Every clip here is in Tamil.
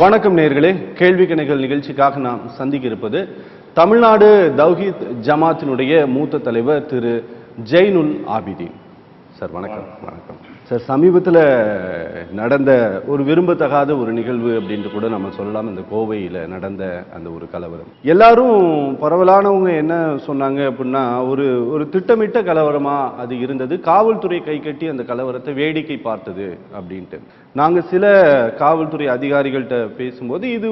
வணக்கம் நேயர்களே, கேள்வி கணைகள் நிகழ்ச்சிக்காக நாம் சந்திக்க இருப்பது தமிழ்நாடு தௌஹீத் ஜமாத்தினுடைய மூத்த தலைவர் திரு ஜெய்னுல் ஆபிதீன் சார். வணக்கம். வணக்கம் சார். சமீபத்தில் நடந்த ஒரு விரும்பத்தகாத ஒரு நிகழ்வு அப்படின்ட்டு கூட நம்ம சொல்லலாம். இந்த கோவையில் நடந்த அந்த ஒரு கலவரம், எல்லாரும் பரவலானவங்க என்ன சொன்னாங்க அப்படின்னா, ஒரு திட்டமிட்ட கலவரமா அது இருந்தது, காவல்துறை கை கட்டி அந்த கலவரத்தை வேடிக்கை பார்த்தது அப்படின்ட்டு. நாங்கள் சில காவல்துறை அதிகாரிகள்கிட்ட பேசும்போது இது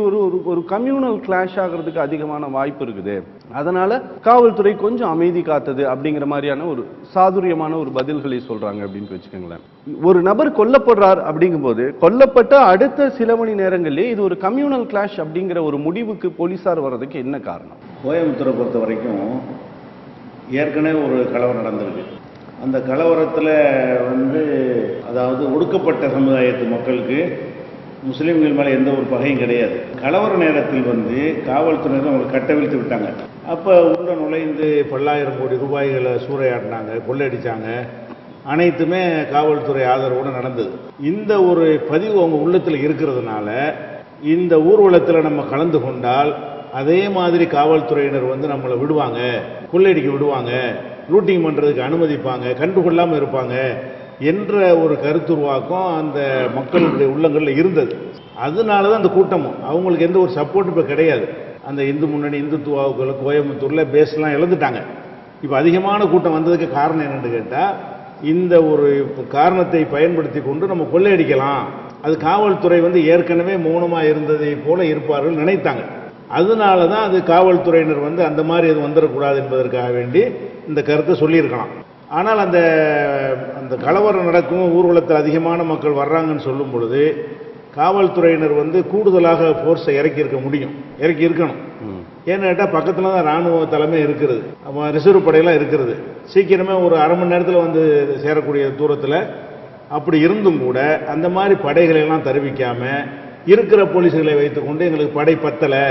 ஒரு கம்யூனல் கிளாஷ் ஆகிறதுக்கு அதிகமான வாய்ப்பு இருக்குது, அதனால காவல்துறை கொஞ்சம் அமைதி காத்தது அப்படிங்கிற மாதிரியான ஒரு சாதுரியமான ஒரு பதில்களை சொல்றாங்க அப்படின்னு வச்சுக்கோங்களேன். ஒரு நபர் கொல்லப்படுறார் அப்படிங்கும்போது கொல்லப்பட்ட அடுத்த சில மணி நேரங்களிலே இது ஒரு கம்யூனல் கிளாஷ் அப்படிங்கிற ஒரு முடிவுக்கு போலீசார் வர்றதுக்கு என்ன காரணம்? கோயம்புத்தூரை பொறுத்த வரைக்கும் ஏற்கனவே ஒரு கலவரம் நடந்திருக்கு. அந்த கலவரத்தில் அதாவது ஒடுக்கப்பட்ட சமுதாயத்து மக்களுக்கு முஸ்லீம்கள் மேலே எந்த ஒரு பகையும் கிடையாது. கலவர நேரத்தில் காவல்துறையினர் அவங்களை கட்டவிழ்த்து விட்டாங்க. அப்போ உள்ள நுழைந்து பல்லாயிரம் கோடி ரூபாய்களை சூறையாடினாங்க, கொள்ளையடிச்சாங்க. அனைத்துமே காவல்துறை ஆதரவோடு நடந்தது. இந்த ஒரு பதிவு அவங்க உள்ளத்தில் இருக்கிறதுனால இந்த ஊர்வலத்தில் நம்ம கலந்து கொண்டால் அதே மாதிரி காவல்துறையினர் நம்மளை விடுவாங்க, கொள்ளையடிக்க விடுவாங்க, லூட்டிங் பண்ணுறதுக்கு அனுமதிப்பாங்க, கண்டுகொள்ளாமல் இருப்பாங்க என்ற ஒரு கருத்துருவாக்கம் அந்த மக்களுடைய உள்ளங்களில் இருந்தது. அதனால தான் அந்த கூட்டமும் அவங்களுக்கு எந்த ஒரு சப்போர்ட் இப்போ கிடையாது. அந்த இந்து முன்னணி இந்துத்துவாவுக்குள்ள கோயம்புத்தூரில் பேஸ்லாம் இழந்துட்டாங்க. இப்போ அதிகமான கூட்டம் வந்ததுக்கு காரணம் என்னென்னு கேட்டால், இந்த ஒரு காரணத்தை பயன்படுத்தி கொண்டு நம்ம கொள்ளையடிக்கலாம், அது காவல்துறை ஏற்கனவே மௌனமாக இருந்ததை போல இருப்பார்கள் நினைத்தாங்க. அதனால தான் அது காவல்துறையினர் அந்த மாதிரி எதுவும் வந்துடக்கூடாது என்பதற்காக வேண்டி இந்த கருத்தை சொல்லியிருக்கலாம். ஆனால் அந்த கலவரம் நடக்கும் ஊர்வலத்தில் அதிகமான மக்கள் வர்றாங்கன்னு சொல்லும் பொழுது காவல்துறையினர் கூடுதலாக ஃபோர்ஸை இறக்கி இருக்கணும். ஏன்னு கேட்டால் பக்கத்தில் தான் இராணுவ தலைமை இருக்கிறது, ரிசர்வ் படையெல்லாம் இருக்கிறது. சீக்கிரமே ஒரு அரை மணி நேரத்தில் சேரக்கூடிய தூரத்தில் அப்படி இருந்தும் கூட அந்த மாதிரி படைகளெல்லாம் தெரிவிக்காமல் இருக்கிற போலீஸ்களை வைத்துக்கொண்டு எங்களுக்கு படை பத்தலை,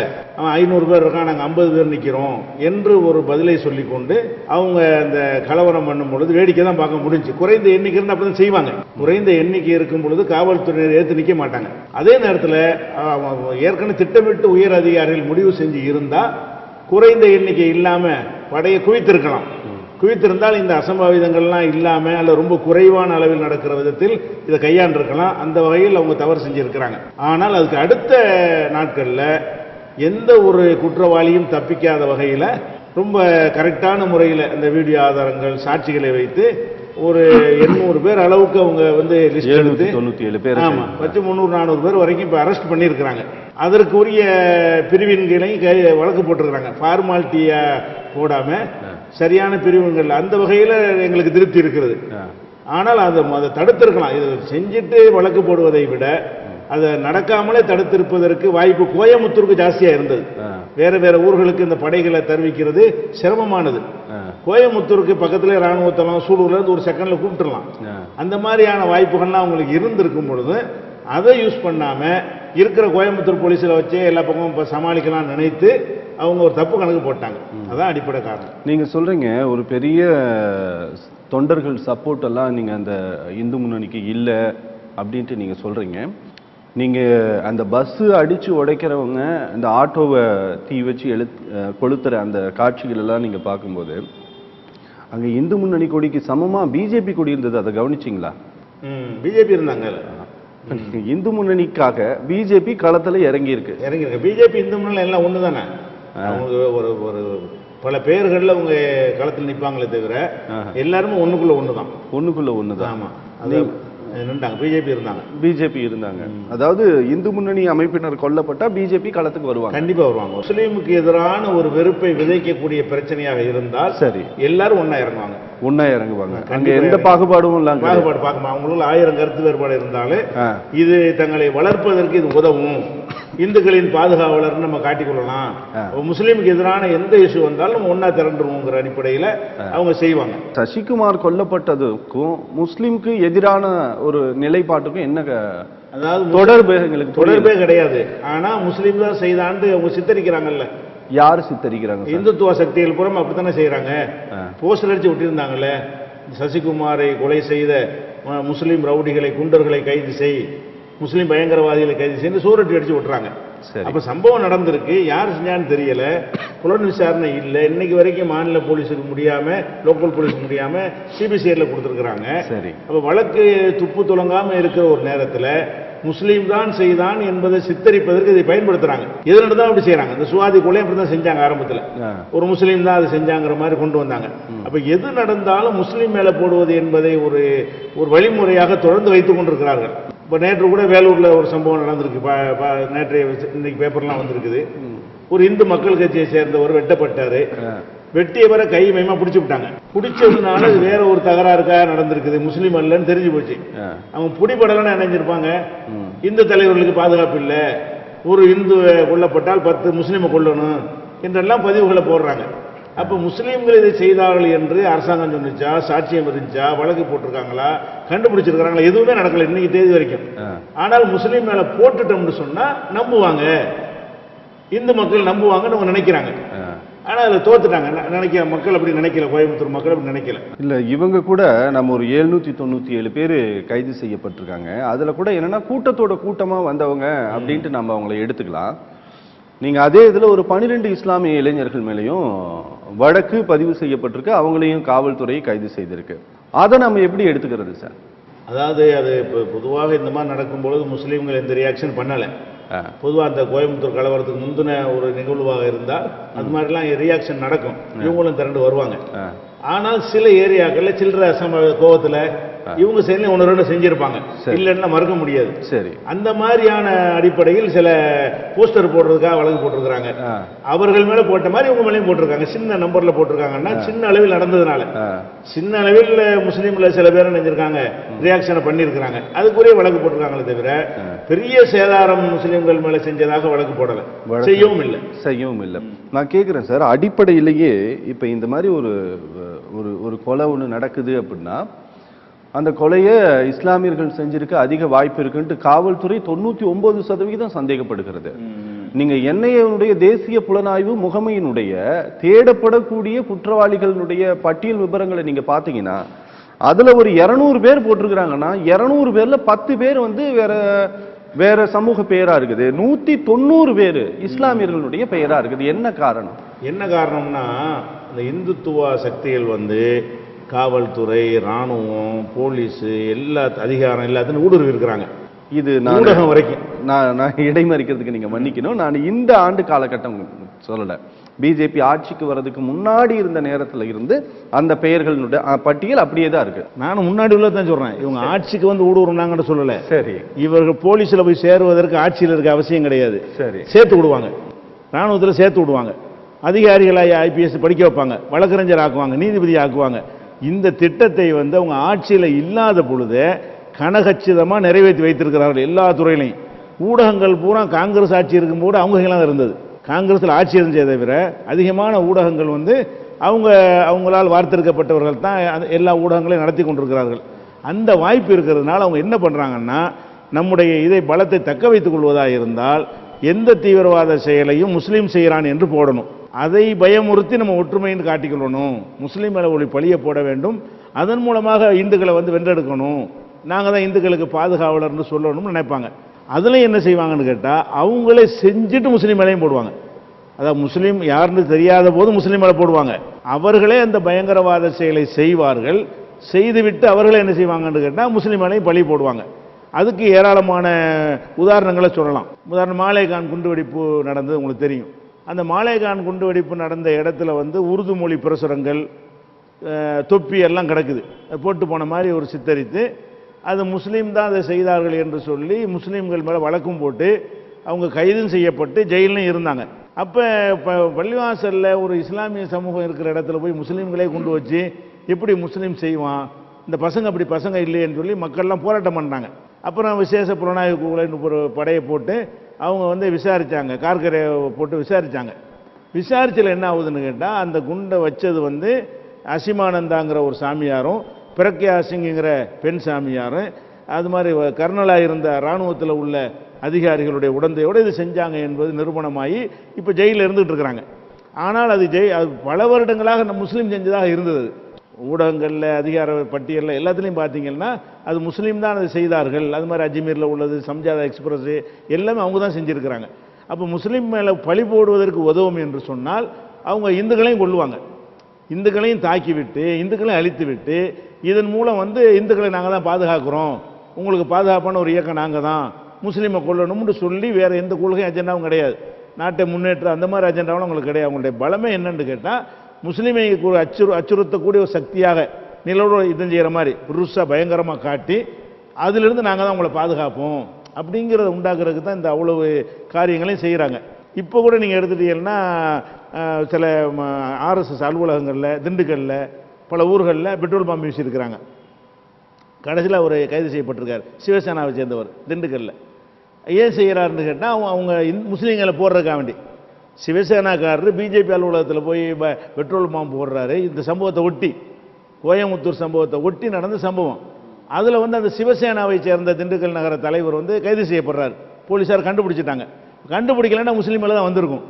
500 பேர் இருக்கான், நாங்கள் 50 பேர் நிற்கிறோம் என்று ஒரு பதிலை சொல்லிக்கொண்டு அவங்க அந்த கலவரம் பண்ணும் பொழுது வேடிக்கை தான் பார்க்க முடிஞ்சு. குறைந்த எண்ணிக்கை இருந்து அப்படி தான் செய்வாங்க. குறைந்த எண்ணிக்கை இருக்கும் பொழுது காவல்துறையினர் ஏற்று நிற்க மாட்டாங்க. அதே நேரத்தில் ஏற்கனவே திட்டமிட்டு உயர் அதிகாரிகள் முடிவு செஞ்சு இருந்தால் குறைந்த எண்ணிக்கை இல்லாமல் படையை குவித்திருந்தால் இந்த அசம்பாவிதங்கள்லாம் இல்லாமல் அல்ல ரொம்ப குறைவான அளவில் நடக்கிற விதத்தில் இதை கையாண்டிருக்கலாம். அந்த வகையில் அவங்க தவறு செஞ்சிருக்கிறாங்க. ஆனால் அதுக்கு அடுத்த நாட்களில் எந்த ஒரு குற்றவாளியும் தப்பிக்காத வகையில் ரொம்ப கரெக்டான முறையில் அந்த வீடியோ ஆதாரங்கள் சாட்சிகளை வைத்து ஒரு 800 பேர் அளவுக்கு அவங்க லிஸ்ட் எடுத்து 97 பேர், ஆமாம், 300-400 பேர் வரைக்கும் இப்போ அரெஸ்ட் பண்ணியிருக்கிறாங்க. அதற்குரிய பிரிவின்களையும் வழக்கு போட்டிருக்கிறாங்க. ஃபார்மாலிட்டியா போடாமல் சரியான பிரிவுகள். அந்த வகையில் எங்களுக்கு திருப்தி இருக்கிறது. ஆனால் அதை தடுத்திருக்கலாம். இது செஞ்சுட்டு வழக்கு போடுவதை விட அதை நடக்காமலே தடுத்திருப்பதற்கு வாய்ப்பு கோயம்புத்தூருக்கு ஜாஸ்தியாக இருந்தது. வேற ஊர்களுக்கு இந்த படைகளை தெரிவிக்கிறது சிரமமானது. கோயம்புத்தூருக்கு பக்கத்திலே இராணுவத்தெல்லாம் சூலூர்லேருந்து ஒரு செகண்டில் கூப்பிட்டுலாம். அந்த மாதிரியான வாய்ப்புகள்லாம் அவங்களுக்கு இருந்திருக்கும் பொழுது அதை யூஸ் பண்ணாமல் இருக்கிற கோயம்புத்தூர் போலீஸில் வச்சே எல்லா பக்கமும் இப்போ சமாளிக்கலாம் நினைத்து அவங்க ஒரு தப்பு கணக்கு போட்டாங்க. அதான் அடிப்படை காரணம். நீங்கள் சொல்கிறீங்க ஒரு பெரிய தொண்டர்கள் சப்போர்ட் எல்லாம் நீங்கள் அந்த இந்து முன்னணிக்கு இல்லை அப்படின்ட்டு நீங்கள் சொல்கிறீங்க. நீங்கள் அந்த பஸ்ஸு அடித்து உடைக்கிறவங்க அந்த ஆட்டோவை தீ வச்சு கொளுத்துற அந்த காட்சிகள் எல்லாம் நீங்கள் பார்க்கும்போது அங்கே இந்து முன்னணி கொடிக்கு சமமாக பிஜேபி கொடி இருந்தது. அதை கவனிச்சிங்களா? பிஜேபி இருந்தாங்க. இந்து முன்னணிக்காக பிஜேபி களத்தில் இறங்கியிருக்கு. பிஜேபி இந்து முன்னணி எல்லாம் ஒன்று தானே. ஒரு பல பேர்களில் அவங்க களத்தில் நிற்பாங்களே தவிர எல்லாருமே ஒன்றுக்குள்ள ஒன்று தான். ஆமாம், அது பிஜேபி இருந்தாங்க. அதாவது இந்து முன்னணி அமைப்பினர் கொல்லப்பட்டா பிஜேபி களத்துக்கு வருவாங்க, கண்டிப்பா வருவாங்க. முஸ்லீமுக்கு எதிரான ஒரு வெறுப்பை விதைக்கக்கூடிய பிரச்சனையாக இருந்தால் சரி எல்லாரும் ஒன்னா இறங்குவாங்க. அங்க எந்த பாகுபாடும் பாகுபாடு பார்க்க அவங்களும் 1000 கருத்து வேறுபாடு இருந்தாலும் இது தங்களை வளர்ப்பதற்கு இது உதவும், இந்துக்களின் பாதுகாவலர் நம்ம காட்டிக்கொள்ளலாம். முஸ்லீமுக்கு எதிரான எந்த இஷ்யூ வந்தாலும் நம்ம ஒன்னா திரண்டுருவோங்கிற அடிப்படையில் அவங்க செய்வாங்க. சசிகுமார் கொல்லப்பட்டதுக்கும் முஸ்லீமுக்கு எதிரான ஒரு நிலைப்பாட்டுக்கும் என்ன அதாவது தொடர்பு? எங்களுக்கு தொடர்பே கிடையாது. ஆனா முஸ்லீம் தான் செய்தாண்டு அவங்க சித்தரிக்கிறாங்கல்ல. யார் சித்தரிக்கிறாங்க? இந்துத்துவ சக்திகள் புறம் அப்படித்தானே செய்யறாங்க. போஸ்டர் அடிச்சு விட்டிருந்தாங்கல்ல, சசிகுமாரை கொலை செய்த முஸ்லீம் ரவுடிகளை குண்டர்களை கைது செய் முஸ்லீம் பயங்கரவாதிகளை கைது செய்து சூரட்டி அடிச்சு விட்டுறாங்க. அப்ப சம்பவம் நடந்திருக்கு, யார் செஞ்சான்னு தெரியல, புலன் விசாரணை இல்லை, இன்னைக்கு வரைக்கும் மாநில போலீஸுக்கு முடியாம, லோக்கல் போலீஸுக்கு முடியாம சிபிசிஐல கொடுத்துருக்காங்க. அப்ப வழக்கு துப்பு துளங்காம இருக்கிற ஒரு நேரத்தில் முஸ்லீம் தான் செய்தான் என்பதை சித்தரிப்பதற்கு இதை பயன்படுத்துறாங்க. எதுல தான் அப்படி செய்யறாங்க, இந்த சுவாதி கொலை அப்படிதான் செஞ்சாங்க. ஆரம்பத்தில் ஒரு முஸ்லீம் தான் அதை செஞ்சாங்கிற மாதிரி கொண்டு வந்தாங்க. அப்ப எது நடந்தாலும் முஸ்லீம் மேல போடுவது என்பதை ஒரு வழிமுறையாக தொடர்ந்து வைத்துக் கொண்டிருக்கிறார்கள். இப்போ நேற்று கூட வேலூர்ல ஒரு சம்பவம் நடந்திருக்கு, நேற்றைய இன்னைக்கு பேப்பர்லாம் வந்திருக்குது. ஒரு இந்து மக்கள் கட்சியை சேர்ந்தவர் வெட்டப்பட்டாரு, வெட்டியவரை கை மையமா பிடிச்சு விட்டாங்க. பிடிச்சதுனால அது வேற ஒரு தகராறுக்காக நடந்திருக்குது, முஸ்லீம் அல்லன்னு தெரிஞ்சு போச்சு. அவங்க பிடிபடலன்னு நினைஞ்சிருப்பாங்க, இந்து தலைவர்களுக்கு பாதுகாப்பு இல்லை, ஒரு இந்து கொல்லப்பட்டால் 10 முஸ்லீமை கொல்லணும் என்றெல்லாம் பதிவுகளை போடுறாங்க. அப்ப முஸ்லீம்கள் இதை செய்தார்கள் என்று அரசாங்கம் சொன்னிச்சா, சாட்சியம் இருந்துச்சா, வழக்கு போட்டிருக்காங்களா, கண்டுபிடிச்சிருக்காங்களா, எதுவுமே நடக்கல இன்னைக்கு தேதி வரைக்கும். ஆனால் முஸ்லீம் மேல போட்டுட்டோம்னு சொன்னா நம்புவாங்க, இந்து மக்கள் நம்புவாங்கன்னு அவங்க நினைக்கிறாங்க. ஆனா அதுல தோத்துட்டாங்க. நினைக்கிற மக்கள் அப்படி நினைக்கல, கோயம்புத்தூர் மக்கள் அப்படி நினைக்கல. இல்ல, இவங்க கூட நம்ம ஒரு 797 பேர் கைது செய்யப்பட்டிருக்காங்க. அதுல கூட என்னன்னா கூட்டத்தோட கூட்டமா வந்தவங்க அப்படின்ட்டு நம்ம அவங்களை எடுத்துக்கலாம். நீங்க அதே இதுல ஒரு 12 இஸ்லாமிய இளைஞர்கள் மேலேயும் வழக்கு பதிவு செய்யப்பட்டிருக்கு, அவங்களையும் காவல்துறை கைது செய்திருக்கு. அதை நம்ம எப்படி எடுத்துக்கிறது சார்? அதாவது அது பொதுவாக இந்த மாதிரி நடக்கும்பொழுது முஸ்லீம்கள் எந்த ரியாக்ஷன் பண்ணல. பொதுவாக அந்த கோயம்புத்தூர் கலவரத்துக்கு முந்தின ஒரு நிகழ்வாக இருந்தால் அது மாதிரிலாம் ரியாக்ஷன் நடக்கும், இவங்களும் திரண்டு வருவாங்க. ஆனால் சில ஏரியாக்கள்ல சில்லற கோவத்துல இவங்க சைட்ல 1-2 செஞ்சிருப்பாங்க, இல்லைன்னா மறுக்க முடியாது. சரி, அந்த மாதிரியான அடிப்படையில் சில போஸ்டர் போடுறதுக்காக வழக்கு போட்டிருக்காங்க. அவர்கள் மேல போட்ட மாதிரி இவங்க மேலேயும் போட்டிருக்காங்க. சின்ன நம்பர்ல போட்டிருக்காங்கன்னா சின்ன அளவில் நடந்ததுனால, சின்ன அளவில் முஸ்லீம்ல சில பேர் நினைஞ்சிருக்காங்க, ரியாக்ஷனை பண்ணியிருக்கிறாங்க, அதுக்குரிய வழக்கு போட்டிருக்காங்களே தவிர பெரிய சேதாரம் முஸ்லீம்கள் மேல செஞ்சதாக வழக்கு போடல, செய்யவும் இல்லை. நான் கேட்கிறேன் சார், அடிப்படையிலேயே இப்ப இந்த மாதிரி ஒரு கொலை ஒன்று நடக்குது அப்படின்னா அந்த கொலையை இஸ்லாமியர்கள் செஞ்சிருக்க அதிக வாய்ப்பு இருக்குன்ட்டு காவல்துறை 99% சந்தேகப்படுகிறது. நீங்க என்ஐஏனுடைய தேசிய புலனாய்வு முகமையினுடைய தேடப்படக்கூடிய குற்றவாளிகளுடைய பட்டியல் விவரங்களை நீங்க பாத்தீங்கன்னா அதுல ஒரு 200 பேர் போட்டிருக்கிறாங்கன்னா 200 பேர்ல 10 பேர் வந்து வேற சமூக பெயரா இருக்குது, 190 பேர் இஸ்லாமியர்களுடைய பெயரா இருக்குது. என்ன காரணம்னா இந்த இந்துத்துவ சக்திகள் வந்து காவல்துறை, ராணுவம், போலீஸ் எல்லா அதிகாரம் எல்லாத்தையும் ஊடுருவி இருக்கிறாங்க. இது ஊடகம் வரைக்கும் நான் இடைமறிக்கிறதுக்கு நீங்க மன்னிக்கணும். நான் இந்த ஆண்டு காலகட்டம் சொல்லல, பிஜேபி ஆட்சிக்கு வர்றதுக்கு முன்னாடி இருந்த நேரத்துல இருந்து அந்த பெயர்களுடைய பட்டியல் அப்படியே தான் இருக்கு. நானும் முன்னாடி உள்ளதான் சொல்றேன், இவங்க ஆட்சிக்கு வந்து ஊடுருவனாங்கன்னு சொல்லல. சரி, இவர்கள் போலீஸ்ல போய் சேருவதற்கு ஆட்சியில் இருக்க அவசியம் கிடையாது. சரி, சேர்த்து விடுவாங்க, ராணுவத்துல சேர்த்து விடுவாங்க, அதிகாரிகளாக ஐபிஎஸ் படிக்க வைப்பாங்க, வழக்கறிஞர் ஆக்குவாங்க, நீதிபதி ஆக்குவாங்க. இந்த திட்டத்தை வந்து அவங்க ஆட்சியில் இல்லாத பொழுது கனகச்சிதமாக நிறைவேற்றி வைத்திருக்கிறார்கள் எல்லா துறையிலையும். ஊடகங்கள் பூரா காங்கிரஸ் ஆட்சி இருக்கும்போது அவங்க இருந்தது, காங்கிரஸில் ஆட்சி இருந்ததை தவிர அதிகமான ஊடகங்கள் வந்து அவங்களால் வார்த்தெடுக்கப்பட்டவர்கள் தான் எல்லா ஊடகங்களையும் நடத்தி கொண்டிருக்கிறார்கள். அந்த வாய்ப்பு இருக்கிறதுனால அவங்க என்ன பண்ணுறாங்கன்னா, நம்முடைய இதை பலத்தை தக்க வைத்துக் கொள்வதாக இருந்தால் எந்த தீவிரவாத செயலையும் முஸ்லீம் செய்கிறான் என்று போடணும், அதை பயமுறுத்தி நம்ம ஒற்றுமைன்னு காட்டிக்கொள்ளணும், முஸ்லீம் மேல ஒரு பழிய போட வேண்டும், அதன் மூலமாக இந்துக்களை வந்து வென்றெடுக்கணும், நாங்கள் தான் இந்துக்களுக்கு பாதுகாவலர்னு சொல்லணும்னு நினைப்பாங்க. அதில் என்ன செய்வாங்கன்னு கேட்டால் அவங்களே செஞ்சுட்டு முஸ்லீம் மேலேயும் போடுவாங்க. அதாவது முஸ்லீம் யாருன்னு தெரியாத போது முஸ்லீம் மேலே போடுவாங்க, அவர்களே அந்த பயங்கரவாத செயலை செய்வார்கள், செய்துவிட்டு அவர்களே என்ன செய்வாங்கன்னு கேட்டால் முஸ்லீம் மேலேயும் பழி போடுவாங்க. அதுக்கு ஏராளமான உதாரணங்களை சொல்லலாம். உதாரணம் மாலேகான் குண்டுவெடிப்பு நடந்தது உங்களுக்கு தெரியும். அந்த மாலேகான் குண்டுவெடிப்பு நடந்த இடத்துல வந்து உருது மொழி பிரசுரங்கள், தொப்பி எல்லாம் கிடக்குது, போட்டு போன மாதிரி ஒரு சித்தரித்து அது முஸ்லீம் தான் அதை செய்தார்கள் என்று சொல்லி முஸ்லீம்கள் மேலே வழக்கும் போட்டு அவங்க கைதும் செய்யப்பட்டு ஜெயிலையும் இருந்தாங்க. அப்போ பள்ளிவாசலில் ஒரு இஸ்லாமிய சமூகம் இருக்கிற இடத்துல போய் முஸ்லீம்களே கொண்டு வச்சு எப்படி முஸ்லீம் செய்வான், இந்த பசங்க அப்படி பசங்க இல்லைன்னு சொல்லி மக்கள்லாம் போராட்டம் பண்ணாங்க. அப்புறம் விசேஷ புலனாய்வு குழுன்னு ஒரு படையை போட்டு அவங்க வந்து விசாரித்தாங்க, கார்கரை போட்டு விசாரித்தாங்க. விசாரிச்சில் என்ன ஆகுதுன்னு கேட்டால் அந்த குண்டை வச்சது வந்து அசிமானந்தாங்கிற ஒரு சாமியாரும் பிரக்யா சிங்கிற பெண் சாமியாரும் அது மாதிரி கர்னலாக இருந்த இராணுவத்தில் உள்ள அதிகாரிகளுடைய உடந்தையோடு இது செஞ்சாங்க என்பது நிரூபணமாகி இப்போ ஜெயிலில் இருந்துகிட்டு இருக்கிறாங்க. ஆனால் அது பல வருடங்களாக முஸ்லீம் செஞ்சதாக இருந்தது. ஊடகங்களில் அதிகார பட்டியலில் எல்லாத்துலேயும் பார்த்தீங்கன்னா அது முஸ்லீம் தான் அதை செய்தார்கள். அது மாதிரி அஜ்மீரில் உள்ளது சம்ஜாதா எக்ஸ்பிரஸ் எல்லாமே அவங்க தான் செஞ்சுருக்கிறாங்க. அப்போ முஸ்லீம் மேலே பழி போடுவதற்கு உதவும் என்று சொன்னால் அவங்க இந்துக்களையும் கொள்ளுவாங்க, இந்துக்களையும் தாக்கிவிட்டு இந்துக்களையும் அழித்து விட்டு இதன் மூலம் வந்து இந்துக்களை நாங்கள் தான் பாதுகாக்கிறோம், உங்களுக்கு பாதுகாப்பான ஒரு இயக்கம் நாங்கள் தான், முஸ்லீமை கொல்லணும்னு சொல்லி வேறு எந்த கொள்கையும் அஜெண்டாவும் கிடையாது, நாட்டை முன்னேற்ற அந்த மாதிரி அஜெண்டாவும் அவங்களுக்கு கிடையாது. அவங்களுடைய பலமே என்னன்னு கேட்டால் முஸ்லீமை அச்சுறுத்தக்கூடிய ஒரு சக்தியாக நிலவோட இதன் செய்கிற மாதிரி புருஷா பயங்கரமாக காட்டி அதிலிருந்து நாங்கள் தான் உங்களை பாதுகாப்போம் அப்படிங்கிறத உண்டாக்குறதுக்கு தான் இந்த அவ்வளவு காரியங்களையும் செய்கிறாங்க. இப்போ கூட நீங்கள் எடுத்துட்டீங்கன்னா சில ஆர்எஸ்எஸ் அலுவலகங்களில் திண்டுக்கல்லில் பல ஊர்களில் பெட்ரோல் பம்ப் வீசியிருக்கிறாங்க. கடைசியில் அவர் கைது செய்யப்பட்டிருக்கார், சிவசேனாவை சேர்ந்தவர் திண்டுக்கல்லில். ஏன் செய்கிறாருன்னு கேட்டால் அவங்க முஸ்லீம்களை போடுறதுக்காக வேண்டி சிவசேனாக்காரர் பிஜேபி அலுவலகத்தில் போய் பெட்ரோல் பம்ப் போடுறாரு. இந்த சம்பவத்தை ஒட்டி கோயம்புத்தூர் சம்பவத்தை ஒட்டி நடந்த சம்பவம். அதில் வந்து அந்த சிவசேனாவை சேர்ந்த திண்டுக்கல் நகர தலைவர் வந்து கைது செய்யப்படுறார். போலீஸார் கண்டுபிடிச்சிட்டாங்க. கண்டுபிடிக்கலன்னா முஸ்லீமில் தான் வந்திருக்கும்.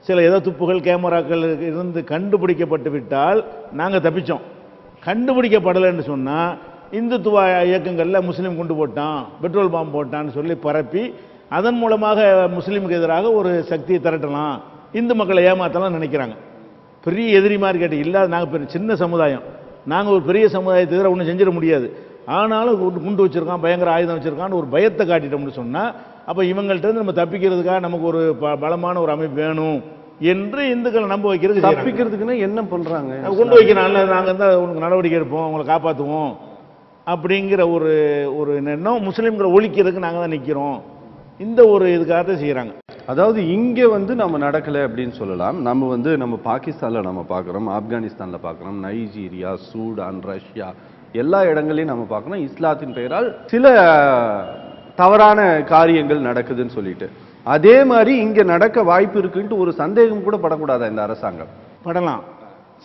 சில ஏதோ துப்புகள் கேமராக்கள் இருந்து கண்டுபிடிக்கப்பட்டு விட்டால் நாங்கள் தப்பிச்சோம். கண்டுபிடிக்கப்படலைன்னு சொன்னால் இந்துத்துவ இயக்கங்களில் முஸ்லீம் குண்டு போட்டான், பெட்ரோல் பாம்பு போட்டான்னு சொல்லி பரப்பி அதன் மூலமாக முஸ்லீமுக்கு எதிராக ஒரு சக்தியை திரட்டலாம், இந்து மக்களை ஏமாற்றலாம் நினைக்கிறாங்க. பெரிய எதிரி மாதிரி கேட்டு இல்லாத நாங்கள் சின்ன சமுதாயம், நாங்கள் ஒரு பெரிய சமுதாயத்தை எதிராக ஒன்றும் செஞ்சிட முடியாது. ஆனாலும் குண்டு வச்சுருக்கான், பயங்கர ஆயுதம் வச்சுருக்கான்னு ஒரு பயத்தை காட்டிட்டோம்னு சொன்னால் அப்போ இவங்கள்ட்ட நம்ம தப்பிக்கிறதுக்காக நமக்கு ஒரு பலமான ஒரு அமைப்பு வேணும் என்று இந்துக்களை நம்ப வைக்கிறது. தப்பிக்கிறதுக்குன்னா என்ன பண்ணுறாங்க, கொண்டு வைக்கிறாங்கல்ல, நாங்கள் தான் உங்களுக்கு நடவடிக்கை எடுப்போம், உங்களை காப்பாற்றுவோம் அப்படிங்கிற ஒரு ஒரு எண்ணம். முஸ்லீம்களை ஒழிக்கிறதுக்கு நாங்கள் தான் நிற்கிறோம், இந்த ஒரு இதுக்காக தான் செய்கிறாங்க. அதாவது இங்கே வந்து நம்ம நடக்கலை அப்படின்னு சொல்லலாம். நம்ம பாகிஸ்தானில் நம்ம பார்க்குறோம், ஆப்கானிஸ்தானில் பார்க்குறோம், நைஜீரியா, சூடான், ரஷ்யா எல்லா இடங்களையும் நம்ம பார்க்குறோம். இஸ்லாத்தின் பெயரால் சில தவறான காரியங்கள் நடக்குதுன்னு சொல்லிட்டு அதே மாதிரி இங்கே நடக்க வாய்ப்பு இருக்குன்ட்டு ஒரு சந்தேகம் கூட படக்கூடாதா இந்த அரசாங்கம்? படலாம்.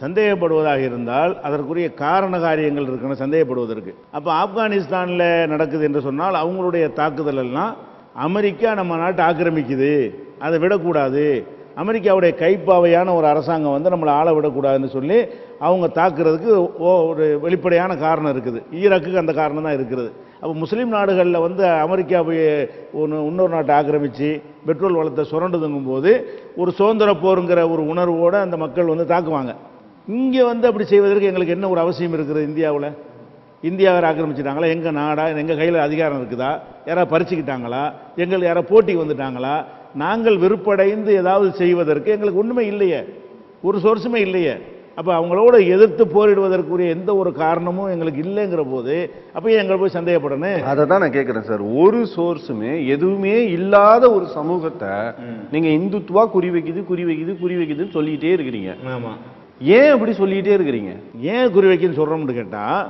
சந்தேகப்படுவதாக இருந்தால் அதற்குரிய காரண காரியங்கள் இருக்கணும் சந்தேகப்படுவதற்கு. அப்போ ஆப்கானிஸ்தானில் நடக்குது என்று சொன்னால் அவங்களுடைய தாக்குதல் எல்லாம் அமெரிக்கா நம்ம நாட்டை ஆக்கிரமிக்குது, அதை விடக்கூடாது, அமெரிக்காவுடைய கைப்பாவையான ஒரு அரசாங்கம் வந்து நம்மளை ஆள விடக்கூடாதுன்னு சொல்லி அவங்க தாக்குறதுக்கு ஒரு வெளிப்படையான காரணம் இருக்குது. ஈராக்குக்கு அந்த காரணம் தான் இருக்கிறது. அப்போ முஸ்லீம் நாடுகளில் வந்து அமெரிக்காவை இன்னொரு நாட்டை ஆக்கிரமித்து பெட்ரோல் வளத்தை சுரண்டுதுங்கும் போது ஒரு சுதந்திர போருங்கிற ஒரு உணர்வோடு அந்த மக்கள் வந்து தாக்குவாங்க. இங்கே வந்து அப்படி செய்வதற்கு எங்களுக்கு என்ன ஒரு அவசியம் இருக்குது? இந்தியாவில் இந்தியாவை ஆக்கிரமிச்சிட்டாங்களா, எங்கள் நாடா, எங்கள் கையில் அதிகாரம் இருக்குதா, யாராவது பறிச்சுக்கிட்டாங்களா, எங்களுக்கு யாராவது போட்டிக்கு வந்துட்டாங்களா, நாங்கள் விருப்படைந்து ஏதாவது செய்வதற்கு எங்களுக்கு ஒன்றுமே இல்லையே, ஒரு சோர்ஸுமே இல்லையே. அப்போ அவங்களோட எதிர்த்து போரிடுவதற்குரிய எந்த ஒரு காரணமும் எங்களுக்கு இல்லைங்கிற போது அப்போ எங்களை போய் சந்தேகப்படணும். அதை தான் நான் கேட்குறேன் சார். ஒரு சோர்ஸுமே எதுவுமே இல்லாத ஒரு சமூகத்தை நீங்கள் இந்துத்துவா குறி வைக்குதுன்னு சொல்லிகிட்டே இருக்கிறீங்க. ஆமாம், ஏன் அப்படி சொல்லிகிட்டே இருக்கிறீங்க? ஏன் குறி வைக்குன்னு சொல்கிறோம்னு கேட்டால்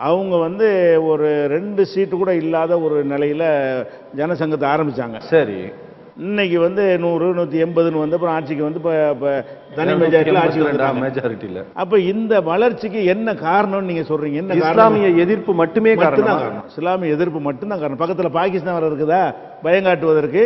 அவங்க வந்து ஒரு 2 சீட்டு கூட இல்லாத ஒரு நிலையில் ஜனசங்கத்தை ஆரம்பித்தாங்க. சரி, இன்னைக்கு வந்து 100, 180 வந்து அப்புறம் ஆட்சிக்கு வந்து இப்போ தனி மெஜாரிட்டியில் ஆட்சிக்கு வந்துட்டாங்க, மெஜாரிட்டியில். அப்போ இந்த வளர்ச்சிக்கு என்ன காரணம்னு நீங்கள் சொல்கிறீங்க? என்ன இஸ்லாமிய எதிர்ப்பு மட்டுமே காரணம்? இஸ்லாமிய எதிர்ப்பு மட்டும்தான் காரணம். பக்கத்தில் பாகிஸ்தான் வர இருக்குதா பயங்காட்டுவதற்கு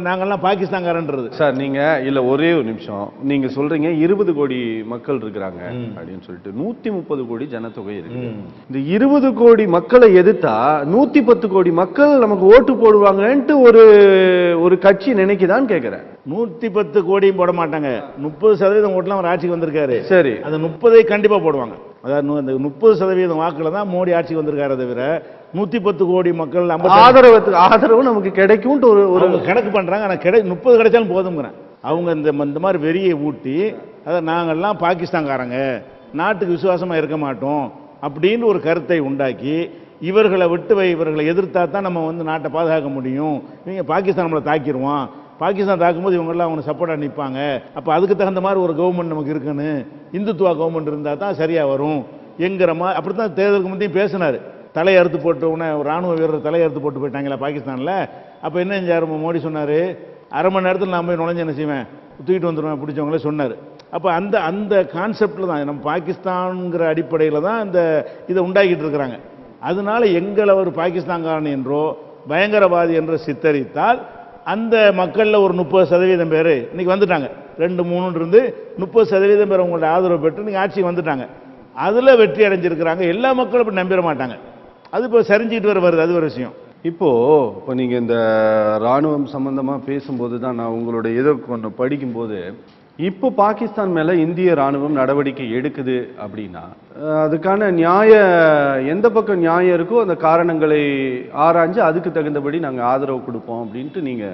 நாங்கள்லாம் பாகிஸ்தான்காரன்றது. சார் நீங்கள் இல்லை ஒரே ஒரு நிமிஷம், நீங்கள் சொல்கிறீங்க 20 கோடி மக்கள் இருக்கிறாங்க அப்படின்னு சொல்லிட்டு 130 கோடி ஜனத்தொகை இருக்கு. இந்த 20 கோடி மக்களை எதிர்த்தா 110 கோடி மக்கள் நமக்கு ஓட்டு போடுவாங்கன்ட்டு ஒரு கட்சி நினைக்குதான்னு கேட்குறேன். 110 கோடியும் போட மாட்டாங்க, 30% ஓட்டுலாம் அவர் ஆட்சிக்கு வந்திருக்காரு. சரி, அந்த 30 கண்டிப்பாக போடுவாங்க. அதாவது அந்த 30% வாக்கில் தான் மோடி ஆட்சிக்கு வந்திருக்காரு. தவிர 110 கோடி மக்கள் ஆதரவு நமக்கு கிடைக்கும் ஒரு கணக்கு பண்றாங்க. ஆனால் 30 கிடைச்சாலும் போதுங்கிறேன். அவங்க இந்த மாதிரி வெறியை ஊட்டி அதை நாங்கள்லாம் பாகிஸ்தான்காரங்க, நாட்டுக்கு விசுவாசமாக இருக்க மாட்டோம் அப்படின்னு ஒரு கருத்தை உண்டாக்கி இவர்களை இவர்களை எதிர்த்தா தான் நம்ம வந்து நாட்டை பாதுகாக்க முடியும், இவங்க பாகிஸ்தான் நம்மளை தாக்கிடுவான், பாகிஸ்தான் தாக்கும்போது இவங்கெல்லாம் அவங்க சப்போர்ட்டாக நிற்பாங்க, அப்போ அதுக்கு தகுந்த மாதிரி ஒரு கவர்மெண்ட் நமக்கு இருக்குன்னு, இந்துத்துவா கவர்மெண்ட் இருந்தால் தான் சரியாக வரும் என்கிற மாதிரி அப்படி தான் தேர்தலுக்கு முந்தையும் பேசினார். தலையறுத்து போட்டு உடனே ராணுவ வீரர் தலையறுத்து போட்டு போயிட்டாங்களா பாகிஸ்தானில். அப்போ என்ன செஞ்சார் மோடி? சொன்னார், அரை மணி நேரத்தில் நான் போய் நுழைஞ்சு என்ன செய்வேன், தூக்கிட்டு வந்துடுவேன் பிடிச்சவங்களே சொன்னார். அப்போ அந்த கான்செப்டில் தான் நம்ம பாகிஸ்தான்ங்கிற அடிப்படையில் தான் இதை உண்டாக்கிட்டு இருக்கிறாங்க. அதனால எங்களை ஒரு பாகிஸ்தான்காரன் என்றோ பயங்கரவாதி என்று சித்தரித்தால் அந்த மக்களில் ஒரு 30% பேர் இன்னைக்கு வந்துட்டாங்க. 2, 3 இருந்து 30% பேர் உங்களோட ஆதரவு பெற்று நீங்கள் ஆட்சிக்கு வந்துட்டாங்க. அதில் வெற்றி அடைஞ்சிருக்கிறாங்க. எல்லா மக்களும் இப்படி நம்பிட மாட்டாங்க. அது இப்போ சரிஞ்சிக்கிட்டு வருது, அது ஒரு விஷயம். இப்போ நீங்க இந்த ராணுவம் சம்பந்தமா பேசும்போது தான் நான் உங்களுடைய இதை கொஞ்சம் படிக்கும்போது, இப்போ பாகிஸ்தான் மேல இந்திய ராணுவம் நடவடிக்கை எடுக்குது அப்படின்னா அதுக்கான எந்த பக்கம் நியாயம் இருக்கோ அந்த காரணங்களை ஆராய்ஞ்சு அதுக்கு தகுந்தபடி நாங்க ஆதரவு கொடுப்போம் அப்படின்ட்டு நீங்க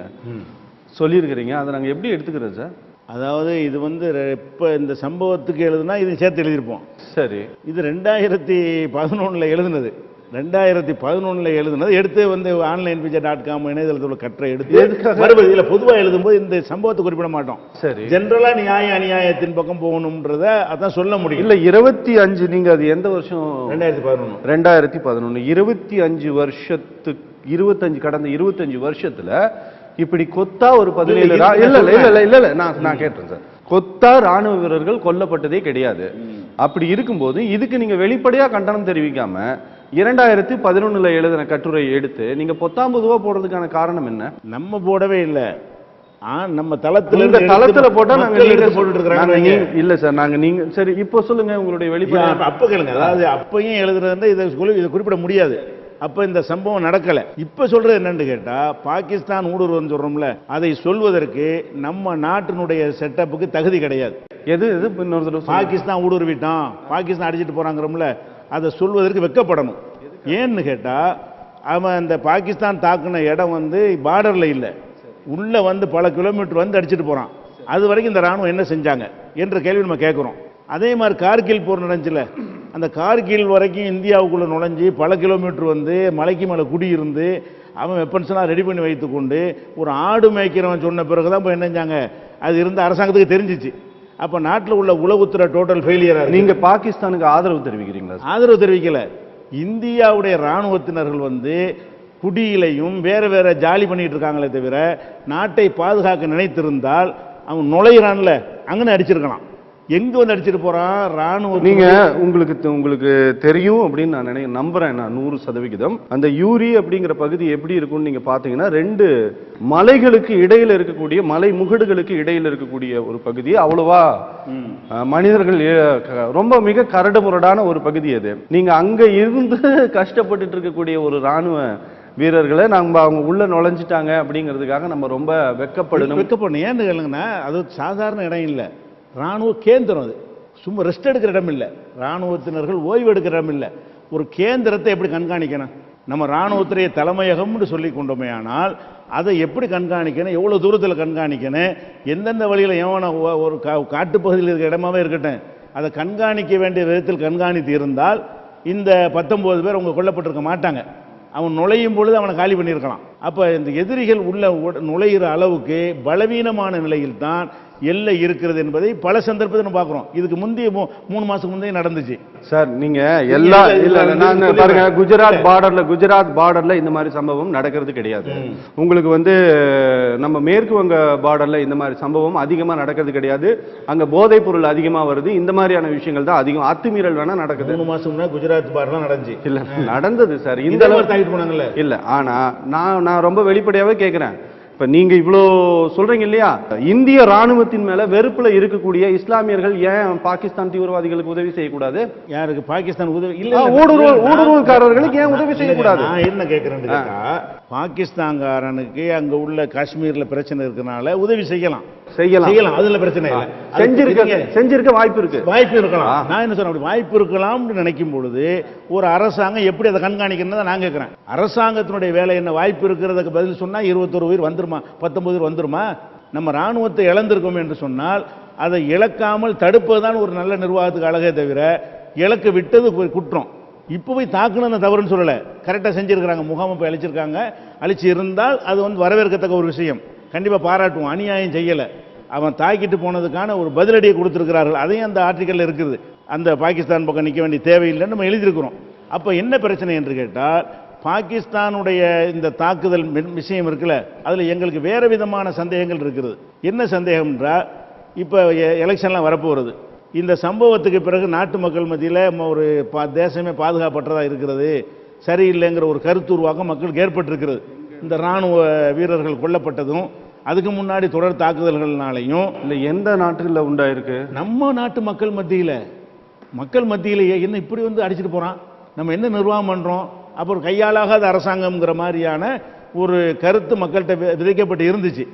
சொல்லியிருக்கிறீங்க. அதை நாங்க எப்படி எடுத்துக்கிறது சார்? அதாவது இது வந்து இப்போ இந்த சம்பவத்துக்கு எழுதுனா இது சேர்த்து எழுதியிருப்போம். சரி, இது 2011 எழுதுனது. 2011 எழுதுனது எடுத்து வந்து onlinePJ.com இணையதளத்தில் கட்டுரை எடுத்து மறுபடியும் இதில் பொதுவாக எழுதும்போது இந்த சம்பவத்தை குறிப்பிட மாட்டோம். சரி, ஜென்ரலா நியாய அநியாயத்தின் பக்கம் போகணும்ன்றத அதான் சொல்ல முடியும். இல்ல 25 நீங்க அது எந்த வருஷம்? 2011. 25 வருஷத்துக்கு 25 வருஷத்துல இப்படி கொத்தா ஒரு 17 இல்ல நான் கேட்டேன் சார். கொத்தா ராணுவ வீரர்கள் கொல்லப்பட்டதே கிடையாது. அப்படி இருக்கும்போது இதுக்கு நீங்க வெளிப்படையா கண்டனம் தெரிவிக்காம 2011 எழுதின கட்டுரை எடுத்து நீங்க 19 போடுறதுக்கான காரணம் என்ன? நம்ம போடவே இல்லை. நம்ம தளத்துல போட்டா நாங்க போட்டுட்டு இல்ல சார். நாங்க நீங்க சரி இப்போ சொல்லுங்க உங்களுடைய வெளிப்படை. அப்ப கேளுங்க. அதாவது அப்பையும் எழுதுறது இதை குறிப்பிட முடியாது. அப்ப இந்த சம்பவம் நடக்கல. இப்ப சொல்றது என்னன்னு கேட்டா, பாகிஸ்தான் ஊடுருவன்னு சொல்றோம்ல, அதை சொல்வதற்கு நம்ம நாட்டினுடைய செட்டப்புக்கு தகுதி கிடையாது. எது பாகிஸ்தான் ஊடுருவிட்டான், பாகிஸ்தான் அடிச்சிட்டு போறாங்கிறோம்ல, அதை சொல்வதற்கு வெக்கப்படணும். ஏன்னு கேட்டா, அவன் அந்த பாகிஸ்தான் தாக்குன இடம் வந்து பார்டர்ல இல்ல, உள்ள வந்து பல கிலோமீட்டர் வந்து அடிச்சிட்டு போறான். அது வரைக்கும் இந்த ராணுவம் என்ன செஞ்சாங்க என்ற கேள்வி நம்ம கேட்கிறோம். அதே மாதிரி கார்கில் போர் நடந்துச்சுல, அந்த கார்கில் வரைக்கும் இந்தியாவுக்குள்ள நுழைஞ்சி பல கிலோமீட்டர் வந்து மலைக்கு மேலே குடியிருந்து அவன் வெப்பன்ஸ்லாம் ரெடி பண்ணி வைத்துக்கொண்டு ஒரு ஆடு மேய்க்கிறவன் சொன்ன பிறகுதான் இப்போ என்ன செஞ்சாங்க, அது இருந்த அரசாங்கத்துக்கு தெரிஞ்சிச்சு. அப்போ நாட்டில் உள்ள உளவுத்துறை டோட்டல் ஃபெயிலியரா. நீங்க பாகிஸ்தானுக்கு ஆதரவு தெரிவிக்கிறீங்களா? ஆதரவு தெரிவிக்கல. இந்தியாவுடைய இராணுவத்தினர்கள் வந்து குடியிலையும் வேற வேற ஜாலி பண்ணிட்டு இருக்காங்களே தவிர நாட்டை பாதுகாக்க நினைத்திருந்தால் அவன் நுழையிறான்ல அங்கே அடிச்சிருக்கலாம். எங்க வந்து அடிச்சிட்டு போறான் ராணுவம். நீங்க உங்களுக்கு தெரியும் அப்படின்னு நான் நம்புறேன். நான் 100%. அந்த யூரி அப்படிங்கிற பகுதி எப்படி இருக்கும்னு நீங்க பாத்தீங்கன்னா 2 மலைகளுக்கு இடையில இருக்கக்கூடிய மலை முகடுகளுக்கு இடையில இருக்கக்கூடிய ஒரு பகுதி. அவ்வளவா மனிதர்கள் ரொம்ப மிக கரடுமுரடான ஒரு பகுதி அது. நீங்க அங்க இருந்து கஷ்டப்பட்டு இருக்கக்கூடிய ஒரு ராணுவ வீரர்களை அவங்க உள்ள நுழைஞ்சிட்டாங்க அப்படிங்கிறதுக்காக நம்ம ரொம்ப வெக்கப்படணும். ஏன்னு கேளுங்கன்னா, அது சாதாரண இடம் இல்லை, ராணுவ கேந்திரம். அது சும்மா ரெஸ்ட் எடுக்கிற இடம் இல்லை, ராணுவத்தினர்கள் ஓய்வு எடுக்கிற இடம் இல்லை. ஒரு கேந்திரத்தை எப்படி கண்காணிக்கணும்? நம்ம ராணுவத்துறைய தலைமையகம்னு சொல்லி கொண்டோமே, ஆனால் அதை எப்படி கண்காணிக்கணும், எவ்வளோ தூரத்தில் கண்காணிக்கணும், எந்தெந்த வழியில் எவன ஒரு காட்டுப்பகுதியில் இருக்கிற இடமாவே இருக்கட்டும், அதை கண்காணிக்க வேண்டிய விதத்தில் கண்காணித்து இருந்தால் இந்த 19 பேர் அவங்க கொல்லப்பட்டிருக்க மாட்டாங்க. அவன் நுழையும் பொழுது அவனை காலி பண்ணியிருக்கலாம். அப்போ இந்த எதிரிகள் உள்ள நுழைகிற அளவுக்கு பலவீனமான நிலையில் தான் எல்லை இருக்கிறது என்பதை பல சந்தர்ப்பத்தில் நம்ம பார்க்குறோம். இதுக்கு முந்தைய 3 மாசத்துக்கு முந்தைய நடந்துச்சு சார். நீங்க பாருங்க, குஜராத் பார்டர்ல இந்த மாதிரி சம்பவம் நடக்கிறது கிடையாது. உங்களுக்கு வந்து நம்ம மேற்கு வங்க பார்டர்ல இந்த மாதிரி சம்பவம் அதிகமா நடக்கிறது கிடையாது. அங்க போதைப் பொருள் அதிகமா வருது. இந்த மாதிரியான விஷயங்கள் தான் அதிகம். அத்துமீறல் வேணா நடக்குது. 3 மாசம் முன்னாடி குஜராத் பார்டர்ல நடந்துச்சு. இல்ல நடந்தது சார். இந்த அளவு தாக்கிட்டு போனாங்கல்ல. இல்ல, ஆனா நான் ரொம்ப வெளிப்படையாவே கேட்கிறேன். இப்ப நீங்க இவ்வளோ சொல்றீங்க இல்லையா, இந்திய ராணுவத்தின் மேல வெறுப்புல இருக்கக்கூடிய இஸ்லாமியர்கள் ஏன் பாகிஸ்தான் தீவிரவாதிகளுக்கு உதவி செய்யக்கூடாது? யாருக்கு? பாகிஸ்தான் உதவி இல்ல, ஊடுருவல்காரர்களுக்கு ஏன் உதவி செய்யக்கூடாது? நான் என்ன கேட்கிறேன், பாகிஸ்தான்காரனுக்கு அங்க உள்ள காஷ்மீர்ல பிரச்சனை இருக்கனால உதவி செய்யலாம். அதுல பிரச்சனை இல்லை. செஞ்சிருக்க வாய்ப்பு இருக்கலாம். நான் என்ன சொன்னேன், வாய்ப்பு இருக்கலாம்னு நினைக்கும் பொழுது ஒரு அரசாங்கம் எப்படி அதை கண்காணிக்கணும் நான் கேட்கிறேன். அரசாங்கத்தினுடைய வேலை என்ன? வாய்ப்பு இருக்கிறதுக்கு பதில் சொன்னா 21 உயிர் வந்துருமா, 19 உயிர் வந்துருமா? நம்ம ராணுவத்தை இழந்திருக்கோம் என்று சொன்னால் அதை இழக்காமல் தடுப்பதுதான் ஒரு நல்ல நிர்வாகத்துக்கு அழகே தவிர இழக்க விட்டது குற்றம். இப்போ போய் தாக்குன தவறுன்னு சொல்லலை, கரெக்டாக செஞ்சிருக்கிறாங்க. முகாமை போய் அழிச்சிருக்காங்க. அழிச்சு இருந்தால் அது வந்து வரவேற்கத்தக்க ஒரு விஷயம், கண்டிப்பாக பாராட்டுவோம். அநியாயம் செய்யலை, அவன் தாக்கிட்டு போனதுக்கான ஒரு பதிலடியை கொடுத்துருக்கிறார்கள். அதையும் அந்த ஆர்டிக்கல் இருக்குது. அந்த பாகிஸ்தான் பக்கம் நிற்க வேண்டிய தேவையில்லைன்னு நம்ம எழுதியிருக்கிறோம். அப்போ என்ன பிரச்சனை என்று கேட்டால், பாகிஸ்தானுடைய இந்த தாக்குதல் விஷயம் இருக்குல்ல, அதில் எங்களுக்கு வேறு விதமான சந்தேகங்கள் இருக்கிறது. என்ன சந்தேகம் என்றால், இப்போ எலெக்ஷன்லாம் வரப்போகிறது. இந்த சம்பவத்துக்கு பிறகு நாட்டு மக்கள் மத்தியில் ஒரு தேசமே பாதுகாப்பற்றதாக இருக்கிறது, சரியில்லைங்கிற ஒரு கருத்து உருவாக்கம் மக்களுக்கு ஏற்பட்டிருக்கிறது. இந்த இராணுவ வீரர்கள் கொல்லப்பட்டதும் அதுக்கு முன்னாடி தொடர் தாக்குதல்கள்னாலையும். இல்லை, எந்த நாட்டில் உண்டாயிருக்கு? நம்ம நாட்டு மக்கள் மத்தியில் மக்கள் மத்தியிலேயே என்ன இப்படி வந்து அடிச்சுட்டு போகிறான், நம்ம என்ன நிர்வாகம் பண்ணுறோம், அப்புறம் கையாளாகாத அரசாங்கம்ங்கிற மாதிரியான ஒரு கருத்து மக்கள்கிட்ட விதைக்கப்பட்டு இருந்துச்சு.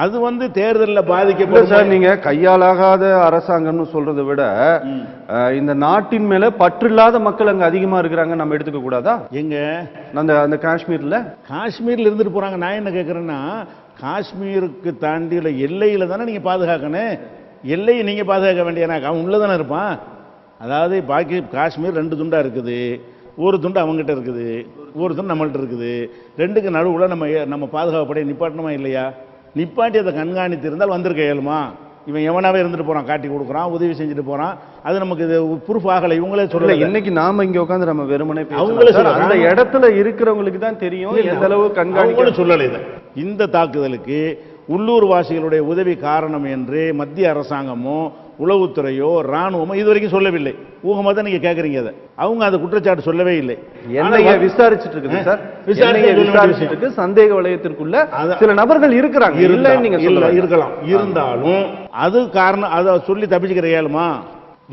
அது வந்து தேர்தலில் பாதிக்கப்படும். சார் நீங்க கையாலாகாத அரசாங்கம்னு சொல்றதை விட இந்த நாட்டின் மேல பற்றில்லாத மக்கள் அங்க அதிகமா இருக்கிறாங்க, நம்ம எடுத்துக்க கூடாதா? எங்க அந்த காஷ்மீர்ல இருந்துட்டு போறாங்க. நான் என்ன கேட்கறேன்னா, காஷ்மீருக்கு தாண்டியுள்ள எல்லையில தானே நீங்க பாதுகாக்கணும். எல்லையை நீங்க பாதுகாக்க வேண்டிய அவன் உள்ளதானே இருப்பான். அதாவது பாக்கி காஷ்மீர் 2 துண்டா இருக்குது, ஒரு துண்டு அவங்ககிட்ட இருக்குது, ஒரு துண்டு நம்மள்கிட்ட இருக்குது. ரெண்டுக்கு நடுவில் நம்ம பாதுகாப்படைய நிப்பாட்டணுமா இல்லையா? நிப்பாட்டி அதை கண்காணித்து இருந்தால் வந்திருக்க இயலுமா? இவன் எவனாவே இருந்துட்டு போறான், காட்டி கொடுக்குறான், உதவி செஞ்சுட்டு போறான், அது நமக்கு இது ப்ரூஃப் ஆகலை. இவங்களே சொல்லல. இன்னைக்கு நாம இங்க உட்காந்து நம்ம வெறுமனே அவங்களே அந்த இடத்துல இருக்கிறவங்களுக்கு தான் தெரியும் எந்த அளவு கண்காணிக்க சொல்லலை. இந்த தாக்குதலுக்கு உள்ளூர் வாசிகளுடைய உதவி காரணம் என்று மத்திய அரசாங்கமோ உளவுத்துறையோ ராணுவமோ இதுவரைக்கும் சொல்லவில்லை. ஊகமா தான் நீங்க கேட்கறீங்க. அதை அவங்க அந்த குற்றச்சாட்டு சொல்லவே இல்லை. விசாரிச்சுட்டு இருக்குது சார், விசாரிச்சுட்டு சந்தேக வளையத்திற்குள்ள சில நபர்கள் இருக்கிறாங்க. இருக்கலாம், இருந்தாலும் அது காரணம் அதை சொல்லி தப்பிச்சுக்கிற இயலுமா?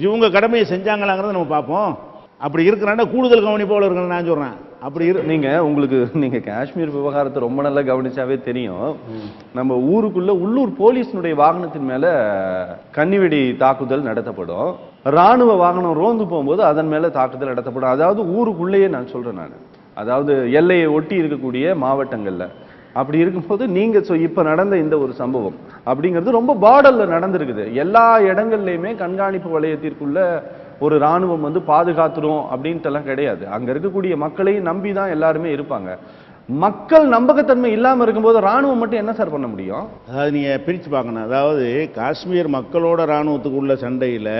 இவங்க கடமையை செஞ்சாங்களாங்கிறத நம்ம பார்ப்போம். அப்படி இருக்கிறான்னா கூடுதல் கவனிப்போல இருக்கணும் நான் சொல்றேன். அப்படி நீங்க காஷ்மீர் விவகாரத்தை ரொம்ப நல்லா கவனிச்சாவே தெரியும். நம்ம ஊருக்குள்ள உள்ளூர் போலீஸினுடைய வாகனத்தின் மேல கன்னிவெடி தாக்குதல் நடத்தப்படும். ராணுவ வாகனம் ரோந்து போகும்போது அதன் மேல தாக்குதல் நடத்தப்படும். அதாவது ஊருக்குள்ளேயே நான் சொல்றேன். அதாவது எல்லையை ஒட்டி இருக்கக்கூடிய மாவட்டங்கள்ல அப்படி இருக்கும்போது நீங்க இப்ப நடந்த இந்த ஒரு சம்பவம் அப்படிங்கிறது ரொம்ப பார்டர்ல நடந்திருக்குது. எல்லா இடங்கள்லயுமே கண்காணிப்பு வளையத்திற்குள்ள ஒரு ராணுவம் வந்து பாதுகாத்துரும் அப்படின்ட்டு எல்லாம் கிடையாது. அங்க இருக்கக்கூடிய மக்களையும் நம்பி தான் எல்லாருமே இருப்பாங்க. மக்கள் நம்பகத்தன்மை இல்லாம இருக்கும்போது ராணுவம் மட்டும் என்ன சார் பண்ண முடியும்? அதாவது நீங்க பிரிச்சு பார்க்கணும். அதாவது காஷ்மீர் மக்களோட ராணுவத்துக்கு உள்ள சண்டையில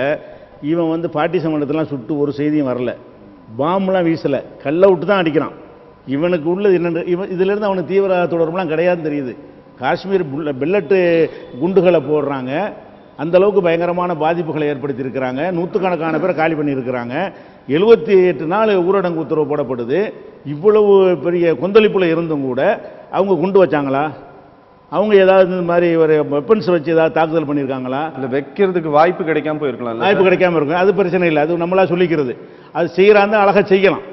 இவன் வந்து பாட்டி சம்பந்தத்தெல்லாம் சுட்டு ஒரு செய்தியும் வரல, பாம்பெலாம் வீசல, கல்லை விட்டு தான் அடிக்கிறான். இவனுக்கு உள்ளது என்னென்று இதுல இருந்து அவனுக்கு தீவிர தொடர்புலாம் கிடையாதுன்னு தெரியுது. காஷ்மீர் பெல்லட்டு குண்டுகளை போடுறாங்க, அந்த அளவுக்கு பயங்கரமான பாதிப்புகளை ஏற்படுத்தி இருக்கிறாங்க. நூற்றுக்கணக்கான பேரை காலி பண்ணியிருக்கிறாங்க. 78 நாள் ஊரடங்கு உத்தரவு போடப்படுது. இவ்வளவு பெரிய கொந்தளிப்புல இருந்தும் கூட அவங்க குண்டு வச்சாங்களா? அவங்க ஏதாவது இந்த மாதிரி ஒரு வெப்பன்ஸ் வச்சு ஏதாவது தாக்குதல் பண்ணியிருக்காங்களா? இல்லை, வைக்கிறதுக்கு வாய்ப்பு கிடைக்காம போயிருக்கலாம். வாய்ப்பு கிடைக்காம இருக்கும், அது பிரச்சனை இல்லை, அது நம்மளா சொல்லிக்கிறது. அது செய்யறாங்க, அழகா செய்யலாம்.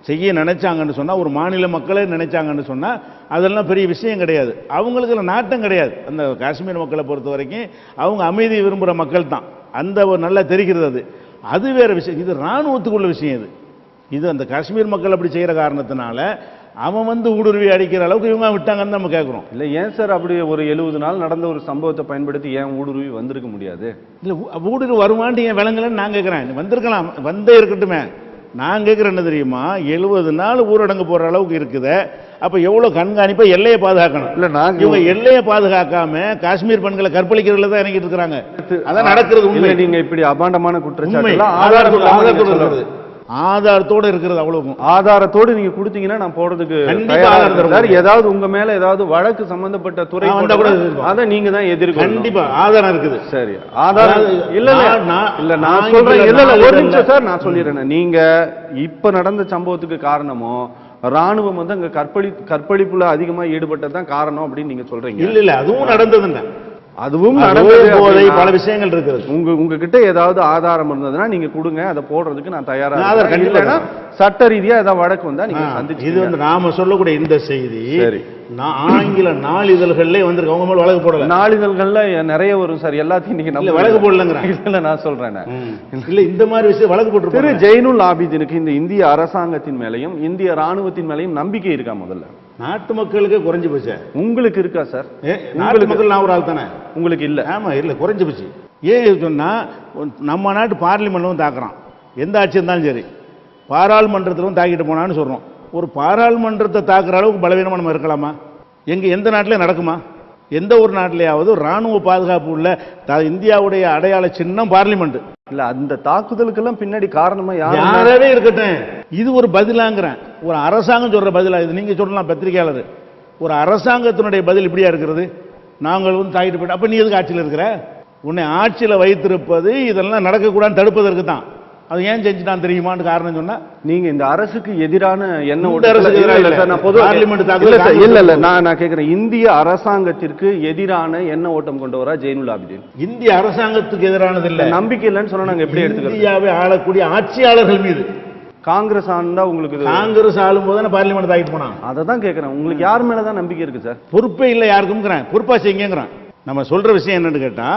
செய்ய நினைச்சாங்கன்னு சொன்னா, ஒரு மாநில மக்களே நினைச்சாங்கன்னு சொன்னா அதெல்லாம் பெரிய விஷயம் கிடையாது. அவங்களுக்கு நாட்டம் கிடையாது. அந்த காஷ்மீர் மக்களை பொறுத்த வரைக்கும் அவங்க அமைதி விரும்புகிற மக்கள் தான். அந்த ஒரு நல்லா தெரிகிறது. அது வேற விஷயம். இது ராணுவத்துக்குள்ள விஷயம். இது அந்த காஷ்மீர் மக்கள் அப்படி செய்யற காரணத்தினால அவன் வந்து ஊடுருவி அடிக்கிற அளவுக்கு இவங்க விட்டாங்கன்னு நம்ம கேட்குறோம். இல்லை, ஏன் சார் அப்படி ஒரு 70 நாள் நடந்த ஒரு சம்பவத்தை பயன்படுத்தி ஏன் ஊடுருவி வந்திருக்க முடியாது? இல்லை, ஊடுருவி வருவான்ட்டு ஏன் விளங்கலன்னு நான் கேட்குறேன். வந்திருக்கலாம், வந்தே இருக்கட்டுமே. நான் கேட்குறேன் என்ன தெரியுமா, 70 நாள் ஊரடங்கு போற அளவுக்கு இருக்குது. அப்ப எவ்வளவு கண்காணிப்பா எல்லையை பாதுகாக்கணும். இல்ல, இவங்க எல்லையை பாதுகாக்காம காஷ்மீர் பெண்களை கற்பழிக்கிறதுல தான் இறங்கிட்டு இருக்காங்க. அதான் நடக்கிறது. உண்மை. நீங்க இப்படி அபாண்டமான குற்றச்சாட்டு ஆதாரத்தோடு இருக்கிறது. அவ்வளவு ஆதாரத்தோடு நீங்க கொடுத்தீங்கன்னா நான் போறதுக்கு ஏதாவது உங்க மேல ஏதாவது வழக்கு சம்பந்தப்பட்ட துறை அதை நீங்க தான் எதிர்க்க கண்டிப்பா ஆதாரம் இருக்குது. சரி, ஆதாரம் இல்ல இல்ல நான் சொல்றேன். இல்ல இல்ல ஒரு நிமிஷம் சார், நான் சொல்லிடுறேன். நீங்க இப்ப நடந்த சம்பவத்துக்கு காரணமோ ராணுவம் வந்து அங்க கற்பழிப்புல அதிகமா ஈடுபட்டதான் காரணம் அப்படின்னு நீங்க சொல்றீங்க. இல்ல இல்ல, அதுவும் நடந்ததுங்க. அதுவும் பல விஷயங்கள் இருக்குது. உங்ககிட்ட ஏதாவது ஆதாரம் இருந்ததுன்னா நீங்க கொடுங்க, அதை போடுறதுக்கு நான் தயாரா. சட்ட ரீதியா ஏதாவது வழக்கு வந்தா நீங்க சந்திச்சு. இது வந்து நாம சொல்லக்கூடிய இந்த செய்தி ஆங்கில நாளிதழ்கள்ல வந்து அவங்க மேல வழக்கு போடல. நாளிதழ்கள்ல நிறைய வரும் சார், எல்லாத்தையும் நீங்க வழக்கு போடலங்க. இல்ல நான் சொல்றேன், இல்ல இந்த மாதிரி விஷயம் வழக்கு போட்டு. திரு ஜெய்னுல் ஆபிதீனுக்கு இந்த இந்திய அரசாங்கத்தின் மேலையும் இந்திய ராணுவத்தின் மேலையும் நம்பிக்கை இருக்கா? முதல்ல நாட்டு மக்களுக்கு குறைஞ்சு போச்சு. உங்களுக்கு இருக்கா சார்? நாட்டு மக்கள் நான் ஒரு ஆள் தானே. உங்களுக்கு இல்ல? ஆமா, இல்ல, குறைஞ்சு போச்சு. ஏன் சொன்னா, நம்ம நாட்டு பார்லிமெண்ட்லும் தாக்குறான். எந்த ஆட்சி இருந்தாலும் சரி, பாராளுமன்றத்திலும் தாக்கிட்டு போனான்னு சொல்றோம். ஒரு பாராளுமன்றத்தை தாக்குற அளவுக்கு பலவீனமா நம்ம இருக்கலாமா? எந்த நாட்டிலே நடக்குமா? எந்த ஒரு நாட்டிலேயாவது ராணுவ பாதுகாப்பு உள்ள இந்தியாவுடைய அடையாள சின்னம் பார்லிமெண்ட் இல்ல. அந்த தாக்குதலுக்கெல்லாம் பின்னாடி காரணமா யாராவே இருக்கட்டும், இது ஒரு பதிலாங்கிறேன். ஒரு அரசாங்கம் சொல்ற பதிலா இது? நீங்க சொல்லலாம் பத்திரிகையாளர், ஒரு அரசாங்கத்தினுடைய பதில் இப்படியா இருக்கிறது? நாங்கள் வந்து தாக்கிட்டு போயிட்டு, அப்ப நீ எதுக்கு ஆட்சியில் இருக்கிற? உன்னை ஆட்சியில் வைத்திருப்பது இதெல்லாம் நடக்கக்கூடாதுன்னு தடுப்பதற்கு தான். அது ஏன் செஞ்சுட்டான் தெரியுமான்னு காரணம் சொன்னா, நீங்க இந்த அரசுக்கு எதிரான என்ன இந்த அரசுக்கு எதிராக இல்ல. பார்லிமெண்ட் தாக்குதல் இல்ல நான் கேக்குறேன், இந்திய அரசாங்கத்திற்கு எதிரான என்ன ஓட்டம் கொண்டவரா ஜெயினுல் ஆபிதீன்? இந்திய அரசாங்கத்துக்கு எதிரானது இல்ல. நம்பிக்கை இல்லைன்னு சொன்னா நாங்க எப்படி எடுத்துக்கிறோம்? இந்தியாவை ஆளக்கூடிய ஆட்சியாளர்கள் மீது. காங்கிரஸ் ஆண்டா உங்களுக்கு காங்கிரஸ் ஆளும் போது பார்லிமெண்ட் தாக்கிட்டு போனான். அதை தான் கேட்கறேன், உங்களுக்கு யார் மேலதான் நம்பிக்கை இருக்கு சார்? பொறுப்பே இல்லை யாருக்கும், பொறுப்பா செய்யுங்கிறான். நம்ம சொல்ற விஷயம் என்னன்னு கேட்டா,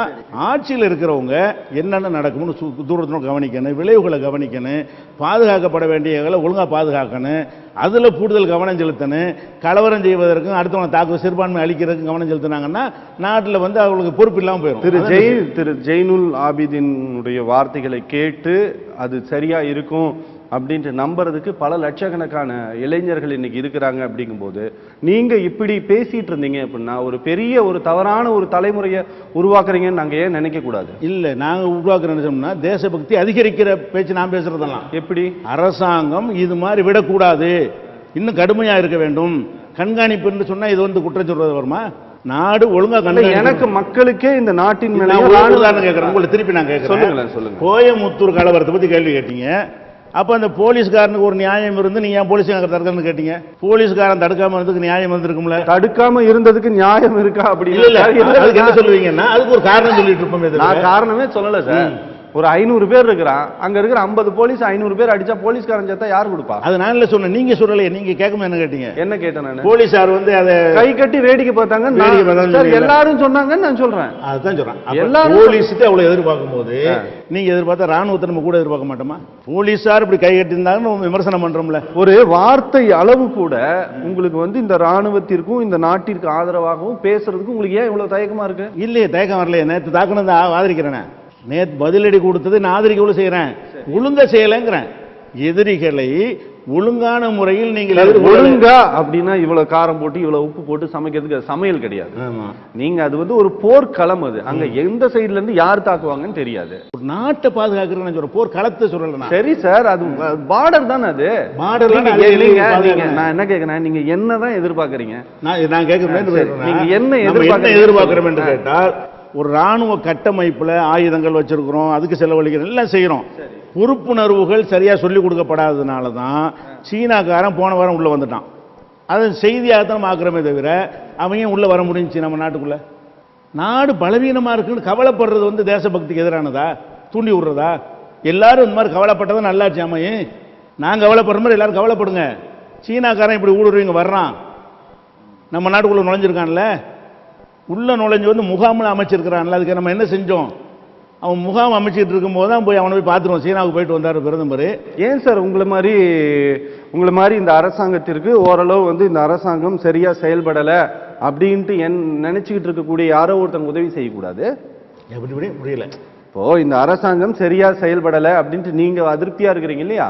ஆட்சியில் இருக்கிறவங்க என்னென்ன நடக்கும்னு தூரத்தில் கவனிக்கணும், விளைவுகளை கவனிக்கணும், பாதுகாக்கப்பட வேண்டியவங்களை ஒழுங்கா பாதுகாக்கணும், அதுல கூடுதல் கவனம் செலுத்தணும். கலவரம் செய்வதற்கும் அடுத்தவங்க தாக்கு சிறுபான்மை அளிக்கிறதுக்கும் கவனம் செலுத்தினாங்கன்னா நாட்டில் வந்து அவங்களுக்கு பொறுப்பு இல்லாமல் போயிடும். திரு ஜெயினுல் ஆபிதீனுடைய வார்த்தைகளை கேட்டு அது சரியா இருக்கும் அப்படின்ட்டு நம்புறதுக்கு பல லட்சக்கணக்கான இளைஞர்கள் இன்னைக்கு இருக்கிறாங்க. அப்படிங்கும்போது நீங்க இப்படி பேசிட்டு இருந்தீங்க அப்படின்னா ஒரு பெரிய ஒரு தவறான ஒரு தலைமுறையை உருவாக்குறீங்கன்னு நாங்க ஏன் நினைக்க கூடாது? இல்ல, நாங்க உருவாக்குறோம்னா தேசபக்தி அதிகரிக்கிற பேச்சு நான் பேசுறதெல்லாம் எப்படி? அரசாங்கம் இது மாதிரி விடக்கூடாது, இன்னும் கடுமையா இருக்க வேண்டும், கண்காணிப்புன்னு சொன்னா இது வந்து குற்றம் சொல்றது வருமா? நாடு ஒழுங்கா கண்காணிப்பு. எனக்கு மக்களுக்கே இந்த நாட்டின் மேல கேட்கறேன், உங்களை திருப்பி நான் கேட்கறேன். சொல்லுங்க. கோயமுத்தூர் கலவரத்தை பத்தி கேள்வி கேட்டீங்க. அப்ப அந்த போலீஸ்காரனுக்கு ஒரு நியாயம் இருந்து நீங்க ஏன் போலீஸ்காரன் தடுக்கணும்னு கேட்டீங்க. போலீஸ்காரன் தடுக்காம இருந்ததுக்கு நியாயம் இருந்திருக்கும்ல? தடுக்காம இருந்ததுக்கு நியாயம் இருக்கா? அப்படி இல்ல, அதுக்கு என்ன சொல்லுவீங்கன்னா அதுக்கு ஒரு காரணம் சொல்லிட்டு இருப்போம். நான் காரணமே சொல்லல சார். ஒரு 500 பேர் இருக்கிறான், அங்க இருக்கிற 50 போலீஸ் 500 பேர் அடிச்சா போலீஸ்காரன் சேர்த்தா யார் கொடுப்பா? அது நான் இல்ல சொன்னேன், நீங்க சொல்லலையே. நீங்க கேட்காம என்ன கேட்டீங்க? என்ன கேட்டேன் நான்? போலீஸார் வந்து அதை கை கட்டி வேடிக்கை பார்த்தாங்க எல்லாரும் சொன்னாங்கன்னு நான் சொல்றேன். அதுதான் சொல்றேன். எல்லாரும் போலீஸுக்கு அவ்வளவு எதிர்பார்க்கும் போது நீங்க எதிர்பார்த்தா ராணுவத்தை நம்ம கூட எதிர்பார்க்க மாட்டோமா? போலீஸார் இப்படி கை கட்டி இருந்தாங்கன்னு விமர்சனம் பண்றோம்ல. ஒரு வார்த்தை அளவு கூட உங்களுக்கு வந்து இந்த ராணுவத்திற்கும் இந்த நாட்டிற்கு ஆதரவாகவும் பேசுறதுக்கு உங்களுக்கு ஏன் இவ்வளவு தயக்கமா இருக்கு? இல்லையே, தயக்கம் வரலையே. நேற்று தாக்குனது ஆதரிக்கிறேன், நேற்று பதிலடி கொடுத்தது நான் ஆதரிக்க செய்யறேன், ஒழுங்கா செய்யலைங்கிறேன். எதிரிகளை ஒழுங்கான முறையில் நீங்கள் ஒழுங்கா அப்படின்னா இவ்வளவு காரம் போட்டு இவ்வளவு உப்பு போட்டு சமைக்கிறதுக்கு சமையல் கிடையாது. நீங்க அது வந்து ஒரு போர்க்களம், அது அங்க எந்த சைடுல இருந்து யார் தாக்குவாங்கன்னு தெரியாது. ஒரு நாட்டை பாதுகாக்கிறேன்னு சொல்ற போர் களத்தை சொல்லலாம். சரி சார், அது பார்டர் தானே. அது பார்டர். நான் என்ன கேட்கிறேன், நீங்க என்னதான் எதிர்பார்க்கறீங்க? நான் கேட்கிறேன், நீங்க என்ன எதிர்பார்க்கிறோம் என்று கேட்டால், ஒரு ராணுவ கட்டமைப்புல ஆயுதங்கள் வச்சிருக்கிறோம், அதுக்கு செலவழிக்கிறோம், எல்லாம் செய்யறோம். பொறுப்புணர்வுகள் சரியா சொல்லிக் கொடுக்கப்படாததுனால தான் சீனாக்காரன் போன வாரம் உள்ள வந்துட்டான். அதை செய்தியாகத்தான் ஆக்குறமே தவிர அவங்க உள்ள வர முடிஞ்சுச்சு நம்ம நாட்டுக்குள்ள. நாடு பலவீனமா இருக்குன்னு கவலைப்படுறது வந்து தேசபக்திக்கு எதிரானதா? தூண்டி விடுறதா? எல்லாரும் இந்த மாதிரி கவலைப்பட்டதை நல்லாச்சு அமையும். நான் கவலைப்படுற மாதிரி எல்லாரும் கவலைப்படுங்க. சீனாக்காரன் இப்படி ஊடுருவீங்க வர்றான், நம்ம நாட்டுக்குள்ள நுழைஞ்சிருக்கான்ல, உள்ள நுழைஞ்சு வந்து முகாமில் அமைச்சிருக்கிறான்ல, அதுக்கு நம்ம என்ன செஞ்சோம்? அவன் முகாம் அமைச்சிட்டு இருக்கும்போது தான் போய் அவனை போய் பார்த்துருவோம். சீனாவுக்கு போயிட்டு வந்தார் பிரதமர். ஏன் சார் உங்களை மாதிரி இந்த அரசாங்கத்திற்கு ஓரளவு வந்து இந்த அரசாங்கம் சரியா செயல்படலை அப்படின்ட்டு நினைச்சுக்கிட்டு இருக்கக்கூடிய யாரோ ஒருத்தங்க உதவி செய்யக்கூடாது? எப்படி புரியல. இப்போ இந்த அரசாங்கம் சரியா செயல்படலை அப்படின்ட்டு நீங்க அதிருப்தியா இருக்கிறீங்க இல்லையா?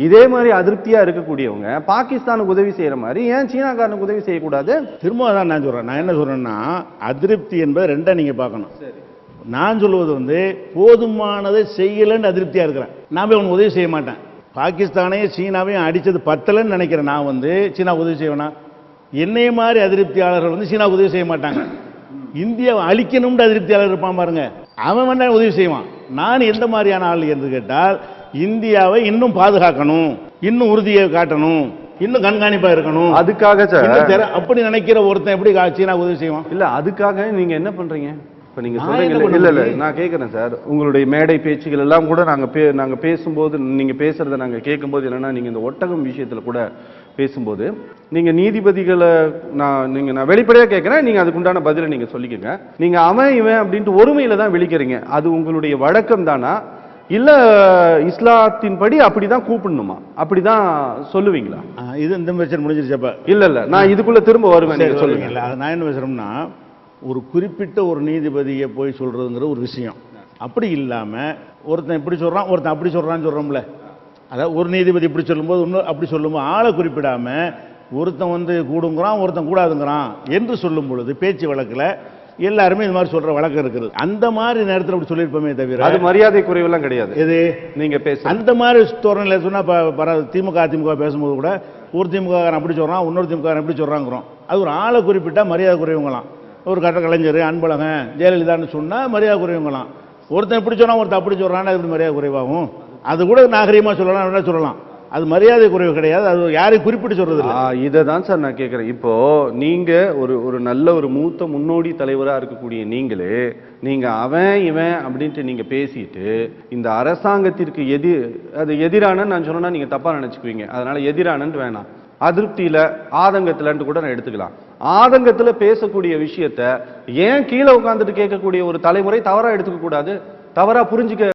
இதே மாதிரி அதிருப்தியா இருக்கக்கூடியவங்க பாகிஸ்தானுக்கு உதவி செய்யற மாதிரி ஏன் சீனாக்காரனுக்கு உதவி செய்யக்கூடாது? திரும்ப தான் நான் சொல்றேன். நான் என்ன சொல்றேன்னா, அதிருப்தி என்பது ரெண்டா நீங்க பார்க்கணும். நான் சொல்லுவது வந்து போதுமானதை செய்யலன்னு அதிருப்தியா இருக்கிறேன். நான் போய் உனக்கு உதவி செய்ய மாட்டேன். பாகிஸ்தானையும் சீனாவையும் அடிச்சது பத்தலன்னு நினைக்கிறேன். நான் வந்து சீனா உதவி செய்வேனா? என்னைய மாதிரி அதிருப்தியாளர்கள் வந்து சீனா உதவி செய்ய மாட்டாங்க. இந்தியாவை அழிக்கணும்னு அதிருப்தியாளர் இருப்பான் பாருங்க, அவன் வேணா உதவி செய்வான். நான் எந்த மாதிரியான ஆள் என்று கேட்டால், இந்தியாவை இன்னும் பாதுகாக்கணும், இன்னும் உறுதியை காட்டணும், இன்னும் கண்காணிப்பா இருக்கணும், அதுக்காக அப்படி நினைக்கிற ஒருத்தன் எப்படி சீனா உதவி செய்வான்? இல்ல, அதுக்காக நீங்க என்ன பண்றீங்க? இப்ப நீங்க சொல்றீங்க. இல்ல நான் கேட்கிறேன் சார், உங்களுடைய மேடை பேச்சுகள் எல்லாம் கூட நாங்க பேசும்போது, நீங்க பேசுறதை நாங்க கேட்கும்போது என்னன்னா, நீங்க இந்த ஒட்டகம் விஷயத்துல கூட பேசும்போது நீங்க நீதிபதிகளை நான் வெளிப்படையா கேட்கிறேன், நீங்க அதுக்குண்டான பதிலை நீங்க சொல்லிக்கங்க. நீங்க அவன் இவன் அப்படின்ட்டு ஒருமையில தான் விழிக்கிறீங்க. அது உங்களுடைய வழக்கம் தானா, இல்ல இஸ்லாத்தின் படி அப்படிதான் கூப்பிடணுமா, அப்படிதான் சொல்லுவீங்களா? இது இந்த பிரச்சனை முடிஞ்சிருச்சப்ப? இல்ல நான் இதுக்குள்ள திரும்ப வருவேன், சொல்லுங்க. நான் என்ன பேசுறோம்னா, ஒரு குறிப்பிட்ட ஒரு நீதிபதியை போய் சொல்றதுங்கிற ஒரு விஷயம். அப்படி இல்லாம ஒருத்தன் இப்படி சொல்றான், ஒருத்தன் அப்படி சொல்றான்னு சொல்றோம்ல. அதாவது ஒரு நீதிபதி இப்படி சொல்லும்போது இன்னும் அப்படி சொல்லும்போது ஆளை குறிப்பிடாம ஒருத்தன் வந்து கூடுங்கிறான், ஒருத்தன் கூடாதுங்கிறான் என்று சொல்லும் பொழுது பேச்சு வழக்கில் எல்லாருமே இந்த மாதிரி சொல்ற வழக்கம் இருக்குது. அந்த மாதிரி நேரத்தில் அப்படி சொல்லியிருப்போமே தவிர அது மரியாதை குறைவெல்லாம் கிடையாது. இது நீங்க பேச அந்த மாதிரி தோரணையில் சொன்னா திமுக அதிமுக பேசும்போது கூட ஒரு திமுக அப்படி சொல்றான், இன்னொரு திமுக எப்படி சொல்றாங்கிறோம். அது ஒரு ஆளை குறிப்பிட்டா மரியாதை குறைவுங்களாம். ஒரு கட்ட கலைஞர், அன்பழகன், ஜெயலலிதான்னு சொன்னா மரியாதை குறைவுங்களாம். ஒருத்தன் இப்படி சொன்னா ஒருத்தன் அப்படி சொல்றான்னா அது மரியாதை குறைவாகும். அது கூட நாகரிகமாக சொல்லலாம், என்ன சொல்லலாம், அது மரியாதை குறைவு கிடையாது, அது யாரையும் குறிப்பிட்டு சொல்றது இல்லை. இதை தான் சார் நான் கேட்குறேன். இப்போ நீங்க ஒரு நல்ல ஒரு மூத்த முன்னோடி தலைவராக இருக்கக்கூடிய நீங்களே நீங்க அவன் இவன் அப்படின்ட்டு நீங்க பேசிட்டு இந்த அரசாங்கத்திற்கு எதிரான நான் சொன்னா நீங்க தப்பா நினைச்சுக்குவீங்க. அதனால எதிரானன்னு வேணாம், அதிருப்தியில ஆதங்கத்திலன்ட்டு கூட நான் எடுத்துக்கலாம். ஆதங்கத்துல பேசக்கூடிய விஷயத்த ஏன் கீழே உட்கார்ந்துட்டு கேட்கக்கூடிய ஒரு தலைமுறை தவறா எடுத்துக்க கூடாது, தவறா புரிஞ்சுக்க